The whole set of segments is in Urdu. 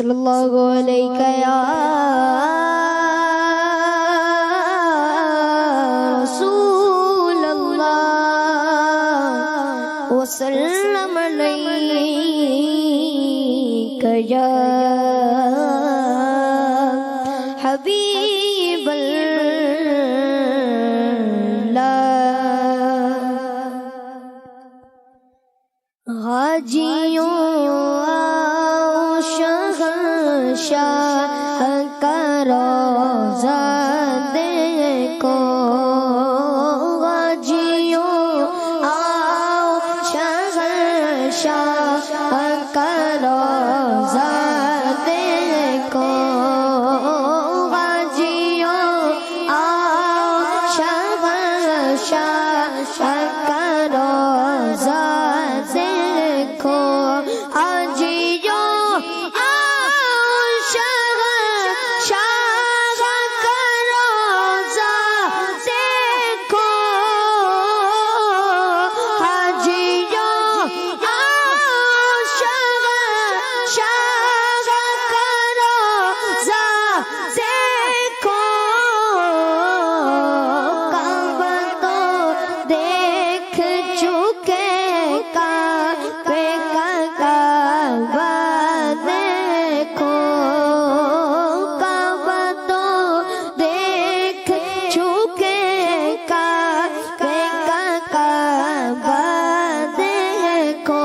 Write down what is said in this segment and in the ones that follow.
صلی اللہ علیہ یا رسول اللہ وسلم علیک یا حبیب اللہ غازیوں آؤ شہنشاہ کا روضہ دیکھو غازیوں آؤ شہنشاہ کا روضہ دیکھو غازیوں آؤ شہنشاہ کا روضہ دیکھو حاجیوں آؤ شہنشاہ کا روضہ دیکھو حاجیوں آؤ شہنشاہ کا روضہ دیکھو کعبہ تو دیکھ چکے کعبہ کعبہ دیکھو کعبہ تو دیکھ چکے کعبہ کعبہ دیکھو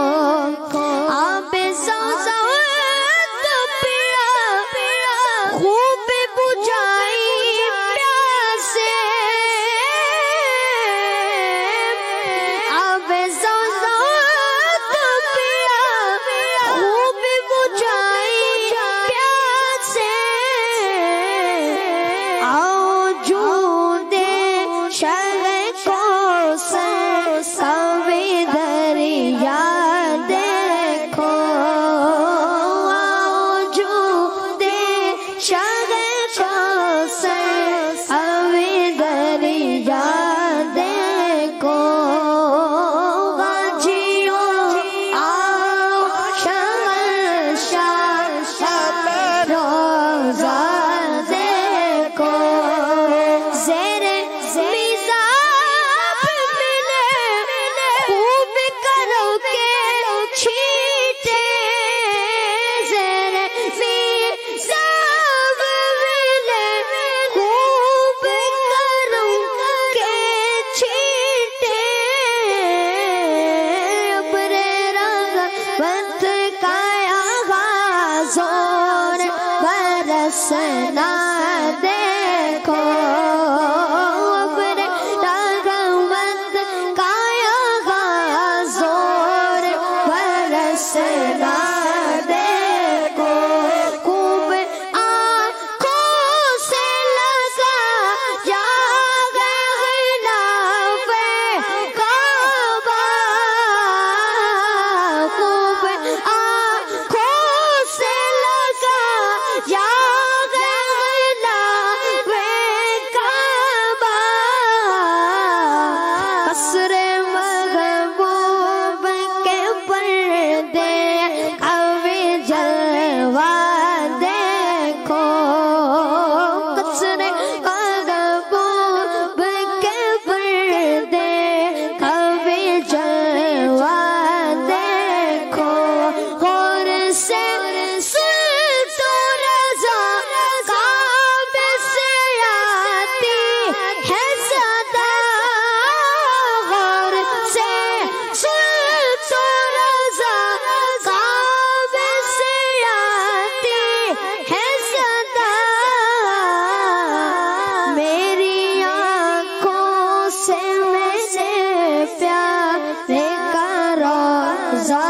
آب زمزم تو پیا خوب بجھائی پیاسے آب زمزم تو پیا خوب بجھائی پیاسے آؤ جودے شہ کو سوی دریا دیکھو آؤ جودے شہ کو سوی دریا دیکھو غازیوں آؤ شہنشاہ روضہ دیکھو زیر میزاب ملے خوب کرو کے چھیٹے زیر میزاب ملے خوب کرو کے چھیٹے ابر رحمت کا آغاز اور برسنا دیکھو ابر رحمت کا آغاز اور برسنا دیکھو خوب آنکھوں سے لگا جا غلاف کعبہ خوب آنکھوں سے لگا جا غلاف کعبہ قصر محبوب کے پردے اب جلوہ دیکھو قصر محبوب کے پردے اب جلوہ دیکھو غور سے سن تو رضا کعبے سے آتی ہے صدا غور سے سن تو رضا کعبے سے آتی ہے صدا میری آنکھوں سے میرے پیارے کا روضہ